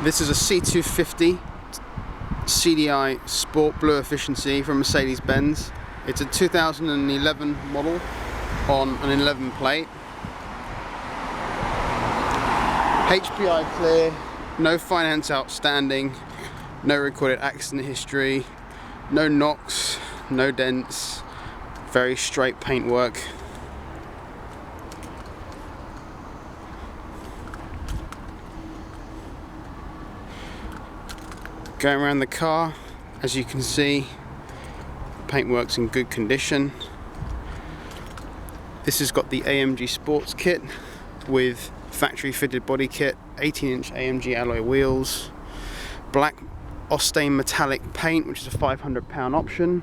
This is a C250 CDI Sport Blue Efficiency from Mercedes Benz. It's a 2011 model on an 11 plate. HPI clear, no finance outstanding, no recorded accident history, no knocks, no dents, very straight paintwork. Going around the car, as you can see, paintwork's in good condition. This has got the AMG Sports kit with factory fitted body kit, 18-inch AMG alloy wheels, black Ostane metallic paint, which is a £500 option.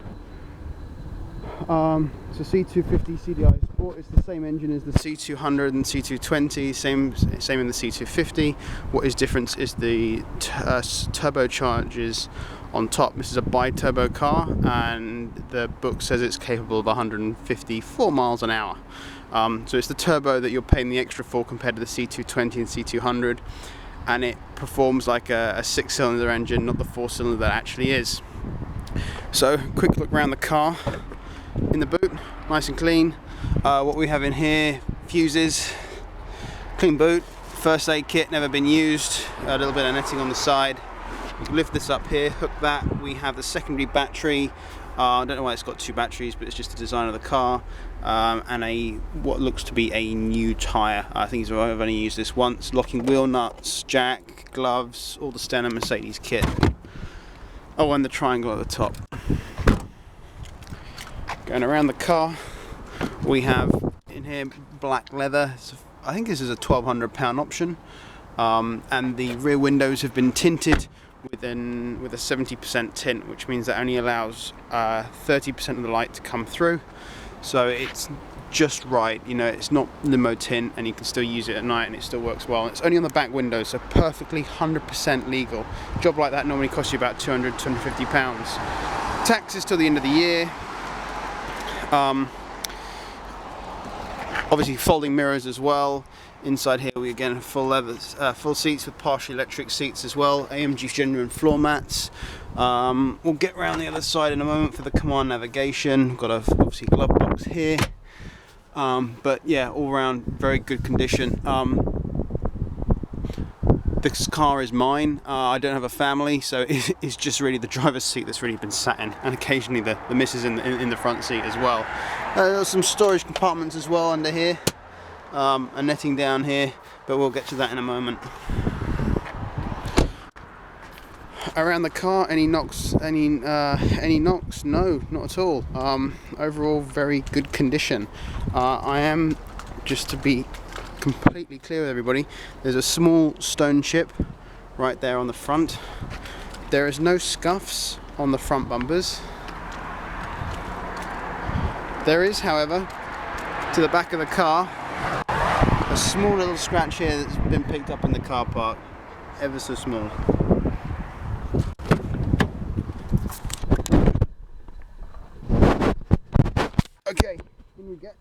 It's a C250 CDI Sport. It's the same engine as the C200 and C220, same in the C250. What is different is the turbochargers on top. This is a bi-turbo car, and the book says it's capable of 154 miles an hour. So it's the turbo that you're paying the extra for compared to the C220 and C200, and it performs like a 6-cylinder engine, not the 4-cylinder that actually is. So quick look around the car. In the boot, nice and clean. What we have in here: fuses, clean boot, first aid kit, never been used, a little bit of netting on the side. You can lift this up here, hook that. We have the secondary battery. I don't know why it's got 2 batteries, but it's just the design of the car. And what looks to be a new tyre. I think I've only used this once. Locking wheel nuts, jack, gloves, all the standard Mercedes kit. Oh, and the triangle at the top. Going around the car, we have in here black leather. I think this is a £1,200 option, and the rear windows have been tinted with a 70% tint, which means that only allows 30% of the light to come through. So it's just right, you know, it's not limo tint, and you can still use it at night and it still works well. It's only on the back window, so perfectly 100% legal. A job like that normally costs you about £200, £250. Tax is till the end of the year. Obviously folding mirrors as well. Inside here we again have full leathers, full seats with partially electric seats as well. AMG genuine floor mats. We'll get around the other side in a moment for the command navigation. Got a obviously glove box here, but yeah, all around very good condition. This car is mine. I don't have a family, so it's just really the driver's seat that's really been sat in, and occasionally the missus in the front seat as well. There's some storage compartments as well under here, and netting down here, but we'll get to that in a moment. Around the car, any knocks? Any knocks? No, not at all. Overall, very good condition. I am, just to be completely clear with everybody, there's a small stone chip right there on the front. There is no scuffs on the front bumpers. There is, however, to the back of the car, a small little scratch here that's been picked up in the car park, ever so small. Okay, in we get.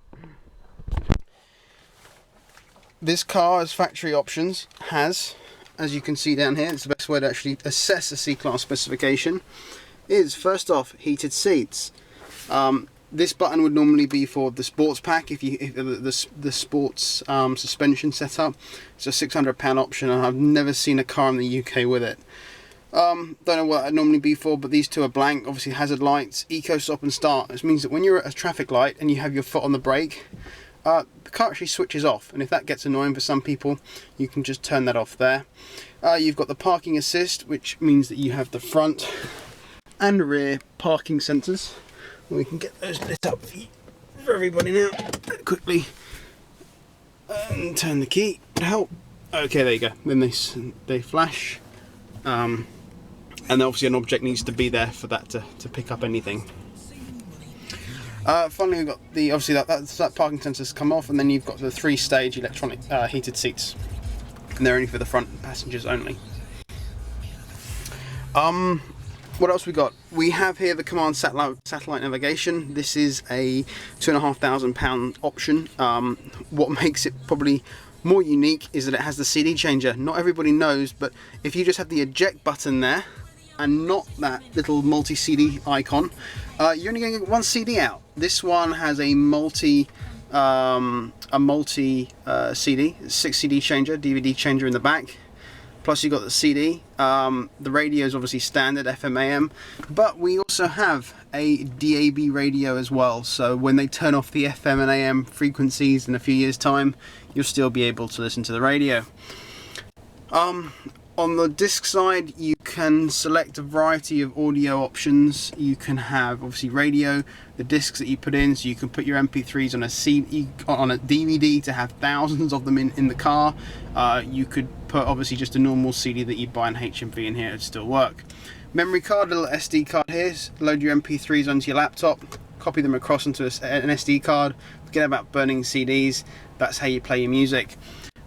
This car, as factory options, has, as you can see down here, it's the best way to actually assess a C-Class specification, is first off, heated seats. This button would normally be for the sports pack, if the sports suspension setup. It's a £600 option, and I've never seen a car in the UK with it. Don't know what it'd normally be for, but these two are blank. Obviously hazard lights, eco stop and start. This means that when you're at a traffic light and you have your foot on the brake, the car actually switches off, and if that gets annoying for some people, you can just turn that off there. You've got the parking assist, which means that you have the front and rear parking sensors. We can get those lit up for everybody now quickly, and turn the key to help. Okay, there you go. Then they flash, and obviously an object needs to be there for that to pick up anything. Finally, we've got the that parking sensors come off, and then you've got the 3-stage electronic heated seats, and they're only for the front passengers only. What else we got? We have here the command satellite navigation. This is a £2,500 option. What makes it probably more unique is that it has the CD changer. Not everybody knows, but if you just have the eject button there and not that little multi-CD icon, you're only going to get one CD out. This one has a multi CD, 6 CD changer, DVD changer in the back. Plus you got the CD. The radio is obviously standard FM AM, but we also have a DAB radio as well. So when they turn off the FM and AM frequencies in a few years' time, you'll still be able to listen to the radio. On the disc side, you can select a variety of audio options. You can have obviously radio, the discs that you put in, so you can put your MP3s on a CD, on a DVD to have thousands of them in the car. You could put obviously just a normal CD that you'd buy in HMV in here, it'd still work. Memory card, little SD card here. Load your MP3s onto your laptop, copy them across onto an SD card. Forget about burning CDs. That's how you play your music.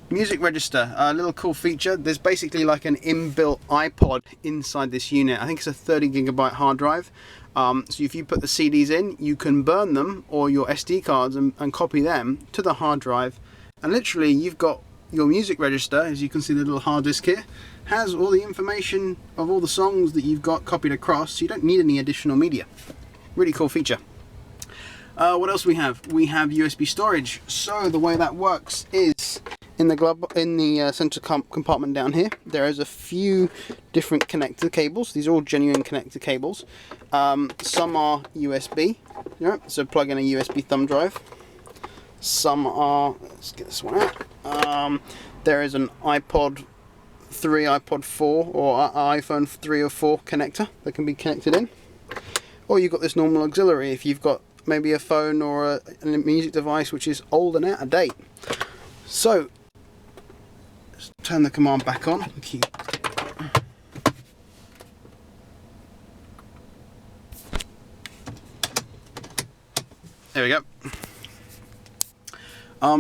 Music register, a little cool feature. There's basically like an inbuilt iPod inside this unit. I think it's a 30 gigabyte hard drive. So if you put the CDs in, you can burn them, or your SD cards, and copy them to the hard drive. And literally you've got your music register, as you can see the little hard disk here, has all the information of all the songs that you've got copied across, so you don't need any additional media. Really cool feature. What else do we have? We have USB storage. So the way that works is in the center compartment down here, there is a few different connector cables. These are all genuine connector cables. Some are USB, so plug in a USB thumb drive. Some are, let's get this one out. There is an iPod 3, iPod 4, or iPhone 3 or 4 connector that can be connected in. Or you've got this normal auxiliary if you've got maybe a phone or a music device which is old and out of date. So let's turn the command back on. There we go.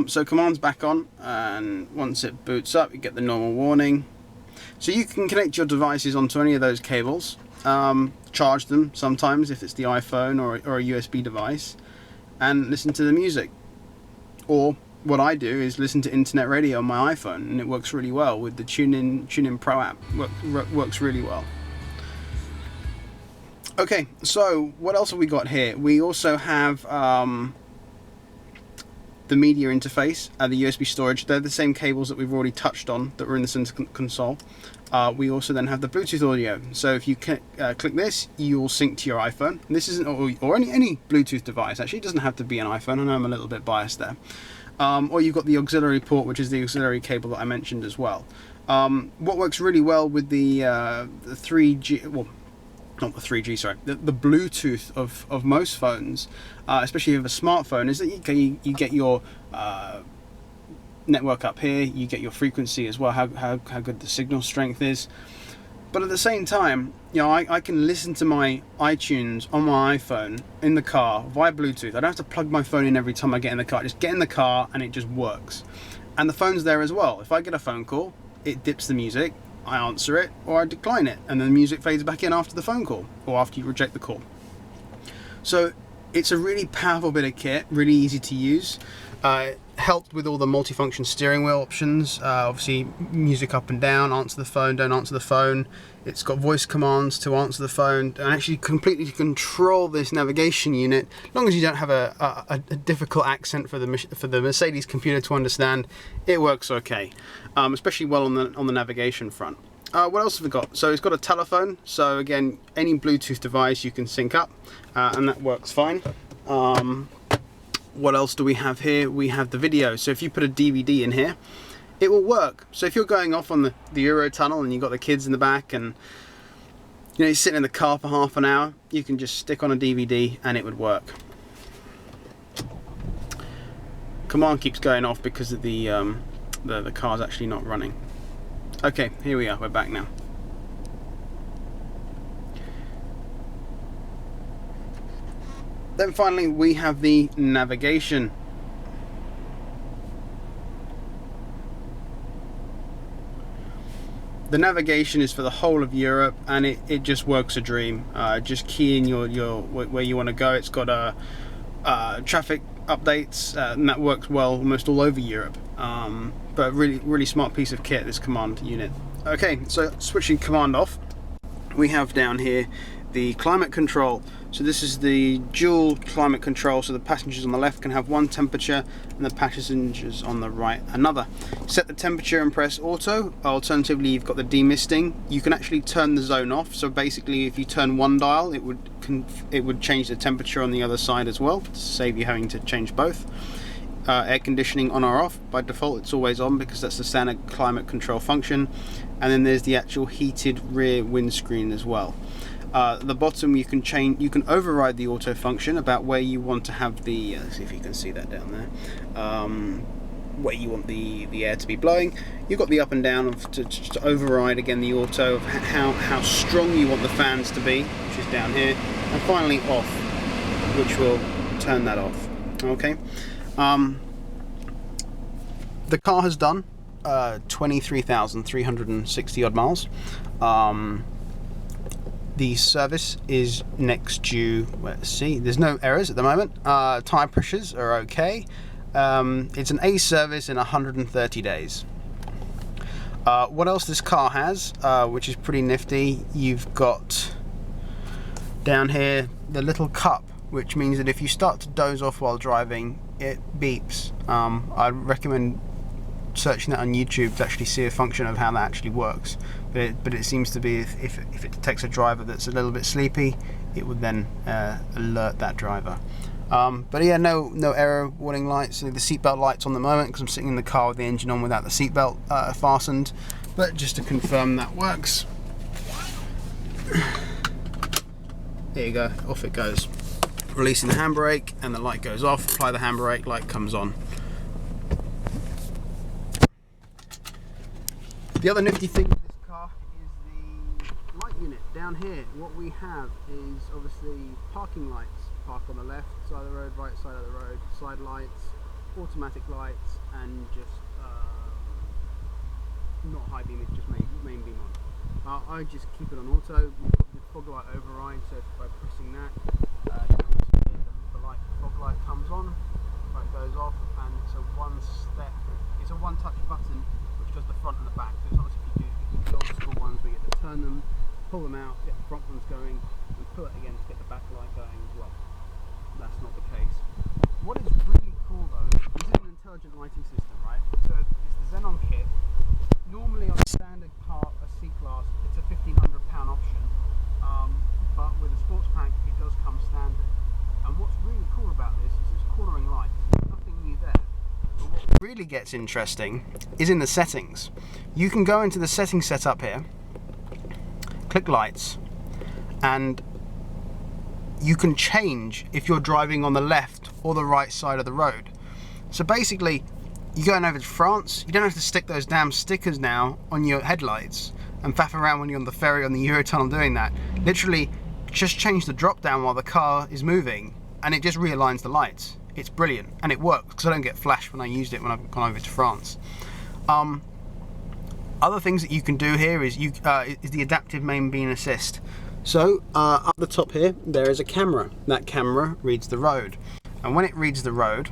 So command's back on, and once it boots up you get the normal warning. So you can connect your devices onto any of those cables, charge them sometimes if it's the iPhone or a USB device, and listen to the music. Or what I do is listen to internet radio on my iPhone, and it works really well with the TuneIn Pro app. Works really well. Okay, so what else have we got here? We also have the media interface and the USB storage. They're the same cables that we've already touched on that were in the center console. We also then have the Bluetooth audio. So if you click this, you will sync to your iPhone. And this isn't, or any Bluetooth device. Actually, it doesn't have to be an iPhone. I know I'm a little bit biased there. Or you've got the auxiliary port, which is the auxiliary cable that I mentioned as well. What works really well with the 3G, well, not the 3G, sorry, the Bluetooth of most phones, especially if you have a smartphone, is that you get your network up here, you get your frequency as well, how good the signal strength is. But at the same time, I can listen to my iTunes on my iPhone in the car via Bluetooth. I don't have to plug my phone in every time I get in the car. I just get in the car and it just works. And the phone's there as well. If I get a phone call, it dips the music, I answer it or I decline it, and then the music fades back in after the phone call or after you reject the call. So it's a really powerful bit of kit, really easy to use. Helped with all the multifunction steering wheel options, obviously music up and down, answer the phone, don't answer the phone. It's got voice commands to answer the phone, and actually completely control this navigation unit. As long as you don't have a difficult accent for the Mercedes computer to understand, it works okay, especially well on the navigation front. What else have we got? So it's got a telephone, so again, any Bluetooth device you can sync up, and that works fine. What else do we have here? We have the video. So if you put a DVD in here, it will work. So if you're going off on the Eurotunnel and you've got the kids in the back and you're sitting in the car for half an hour, you can just stick on a DVD and it would work. Command keeps going off because of the car's actually not running. Okay, here we are, we're back now. Then finally we have the navigation. The navigation is for the whole of Europe, and it just works a dream. Just key in your where you want to go. It's got traffic updates, and that works well almost all over Europe. but really smart piece of kit, this command unit. Okay, so switching command off, we have down here the climate control. So this is the dual climate control, so the passengers on the left can have one temperature and the passengers on the right another. Set the temperature and press auto. Alternatively, you've got the demisting. You can actually turn the zone off, so basically if you turn one dial, it would change the temperature on the other side as well, to save you having to change both. Air conditioning on or off. By default it's always on because that's the standard climate control function. And then there's the actual heated rear windscreen as well. At the bottom you can override the auto function about where you want to have the, let's see if you can see that down there, where you want the air to be blowing. You've got the up and down to override again the auto of how strong you want the fans to be, which is down here, and finally off, which will turn that off. Okay. The car has done 23,360 odd miles. The service is next due, let's see, there's no errors at the moment. Tyre pressures are okay. It's an A service in 130 days. What else this car has, which is pretty nifty, you've got down here the little cup, which means that if you start to doze off while driving, it beeps. I'd recommend searching that on YouTube to actually see a function of how that actually works. But it seems to be if it detects a driver that's a little bit sleepy, it would then alert that driver. But yeah, no error warning lights. The seatbelt lights on the moment because I'm sitting in the car with the engine on without the seatbelt fastened. But just to confirm that works. There you go, off it goes. Releasing the handbrake and the light goes off. Apply the handbrake, light comes on. The other nifty thing with this car is the light unit. Down here, what we have is obviously parking lights. Park on the left side of the road, right side of the road, side lights, automatic lights, and just not high beam, it's just main beam on. I just keep it on auto. We've got the fog light override, so by pressing that, the fog light comes on, light goes off, and it's a one-touch button which does the front and the back. So it's not as if you do the old school ones where you get to turn them, pull them out, get the front ones going, and pull it again to get the back light going as well. That's not the case. What is really cool though, this is an intelligent lighting system, right? So it's the Xenon kit. Normally on a standard car, a C-Class, it's a £1,500 option, but with a sports pack it does come standard. And what's really cool about this is it's cornering lights. There's nothing new there. But what really gets interesting is in the settings. You can go into the settings setup here, click lights, and you can change if you're driving on the left or the right side of the road. So basically, you're going over to France, you don't have to stick those damn stickers now on your headlights and faff around when you're on the ferry on the Eurotunnel doing that. Literally, just change the drop down while the car is moving and it just realigns the lights. It's brilliant, and it works because I don't get flash when I used it when I've gone over to France. Other things that you can do here is is the adaptive main beam assist. So up the top here there is a camera. That camera reads the road, and when it reads the road,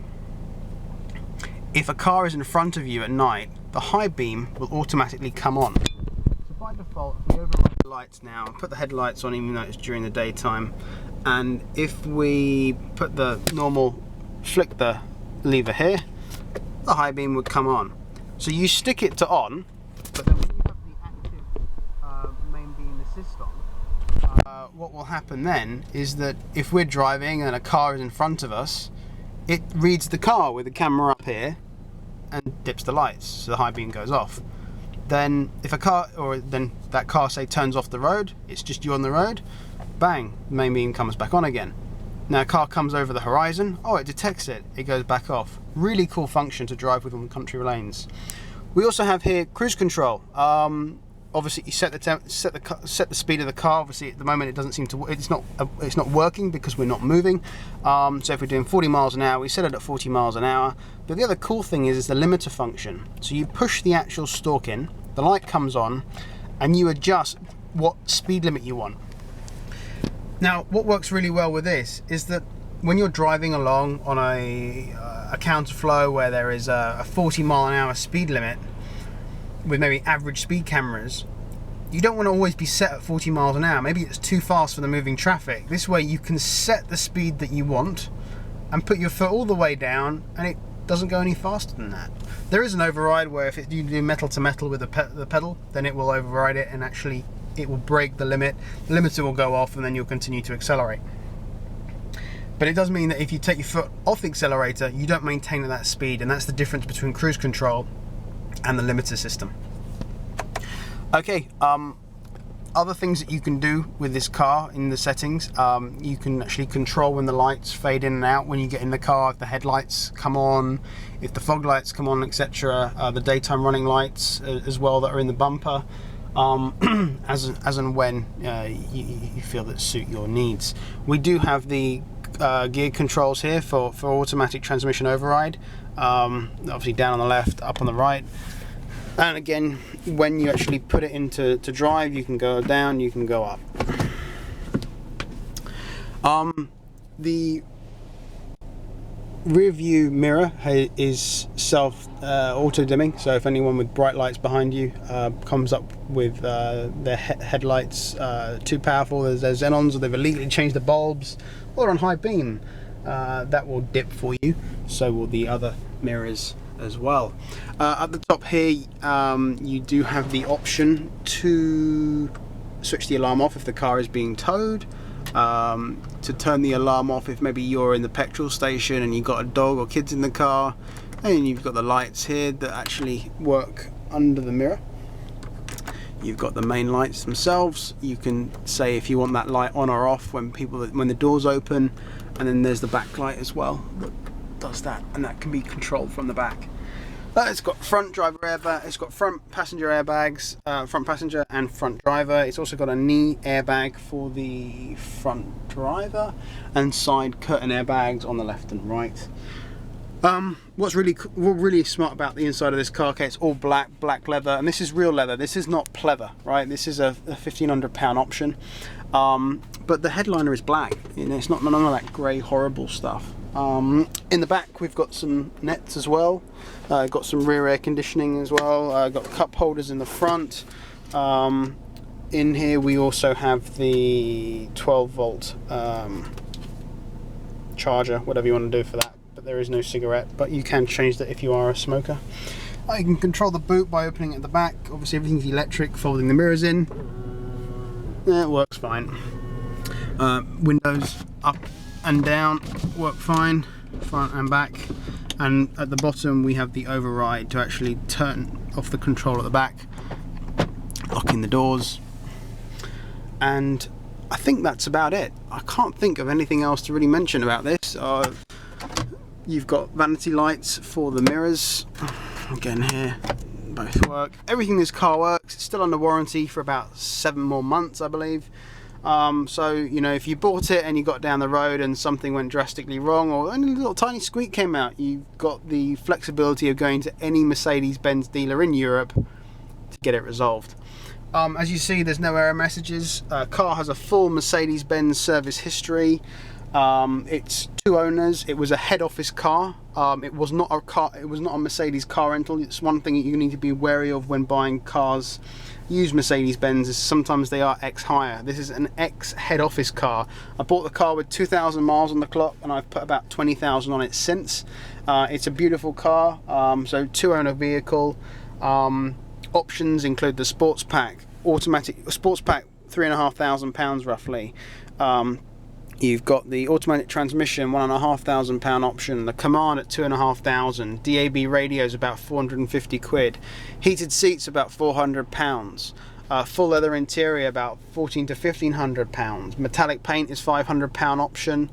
if a car is in front of you at night, the high beam will automatically come on. So by default, if we override the lights now and put the headlights on even though it's during the daytime, and if we put the normal, flick the lever here, the high beam would come on. So you stick it to on, but then when you have the active main beam assist on, what will happen then is that if we're driving and a car is in front of us, it reads the car with the camera up here and dips the lights, so the high beam goes off. Then if a car, or then that car say turns off the road, it's just you on the road, bang, the main beam comes back on again. Now a car comes over the horizon, oh, it detects it, it goes back off. Really cool function to drive with on country lanes. We also have here cruise control. Obviously you set the speed of the car. Obviously at the moment it doesn't seem to, it's not working because we're not moving. So if we're doing 40 miles an hour, we set it at 40 miles an hour. But the other cool thing is the limiter function. So you push the actual stalk in, the light comes on, and you adjust what speed limit you want. Now what works really well with this is that when you're driving along on a counterflow where there is a 40-mile-an-hour speed limit with maybe average speed cameras, you don't want to always be set at 40 miles an hour. Maybe it's too fast for the moving traffic. This way you can set the speed that you want and put your foot all the way down, and it doesn't go any faster than that. There is an override where if you do metal to metal with the pedal, then it will override it, and actually it will break the limit. The limiter will go off, and then you'll continue to accelerate. But it does mean that if you take your foot off the accelerator, you don't maintain at that speed, and that's the difference between cruise control and the limiter system. Okay, other things that you can do with this car in the settings, you can actually control when the lights fade in and out when you get in the car, if the headlights come on, if the fog lights come on, etc. The daytime running lights as well that are in the bumper, as and when you feel that suit your needs. We do have the gear controls here for automatic transmission override, obviously down on the left, up on the right. And again, when you actually put it into drive, you can go down, you can go up. The rear view mirror is auto dimming, so if anyone with bright lights behind you comes up with their headlights too powerful, there's xenons, or they've illegally changed the bulbs, or on high beam, that will dip for you. So will the other mirrors as well. At the top here, you do have the option to switch the alarm off if the car is being towed, to turn the alarm off if maybe you're in the petrol station and you've got a dog or kids in the car, and you've got the lights here that actually work under the mirror. You've got the main lights themselves. You can say if you want that light on or off when the doors open, and then there's the back light as well that does that, and that can be controlled from the back. It's got front driver airbag, it's got front passenger airbags, front passenger and front driver. It's also got a knee airbag for the front driver, and side curtain airbags on the left and right. What's really smart about the inside of this car, okay, it's all black leather, and this is real leather. This is not pleather, right? This is a £1,500 option, but the headliner is black. You know, it's not none of that grey horrible stuff. In the back we've got some nets as well, got some rear air conditioning as well, got cup holders in the front. In here we also have the 12 volt charger, whatever you want to do for that, but there is no cigarette, but you can change that if you are a smoker. You can control the boot by opening it at the back. Obviously everything's electric, folding the mirrors in. It works fine. Windows up and down work fine, front and back, and at the bottom we have the override to actually turn off the control at the back, locking the doors, and I think that's about it. I can't think of anything else to really mention about this. You've got vanity lights for the mirrors, again here both work. Everything in this car works. It's still under warranty for about 7 more months, I believe. So, you know, if you bought it and you got down the road and something went drastically wrong, or only a little tiny squeak came out, you've got the flexibility of going to any Mercedes-Benz dealer in Europe to get it resolved. As you see, there's no error messages. Car has a full Mercedes-Benz service history. It's 2 owners. It was a head office car. It was not a car. It was not a Mercedes car rental. It's one thing that you need to be wary of when buying cars. Used Mercedes-Benz is sometimes they are ex-hire. This is an ex-head office car. I bought the car with 2,000 miles on the clock, and I've put about 20,000 on it since. It's a beautiful car. So 2-owner vehicle. Options include the sports pack, automatic sports pack, £3,500 roughly. You've got the automatic transmission, £1,500 option, the command at £2,500, DAB radios about 450 quid, heated seats about £400, full leather interior about £1,400 to £1,500, metallic paint is £500 option,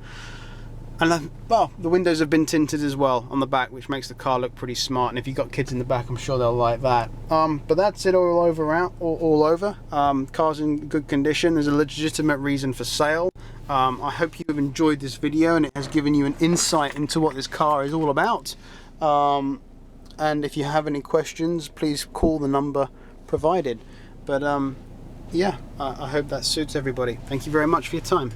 and well, the windows have been tinted as well on the back, which makes the car look pretty smart, and if you've got kids in the back, I'm sure they'll like that. But that's it all over. Car's in good condition. There's a legitimate reason for sale. I hope you have enjoyed this video and it has given you an insight into what this car is all about. And if you have any questions, please call the number provided. But yeah, I hope that suits everybody. Thank you very much for your time.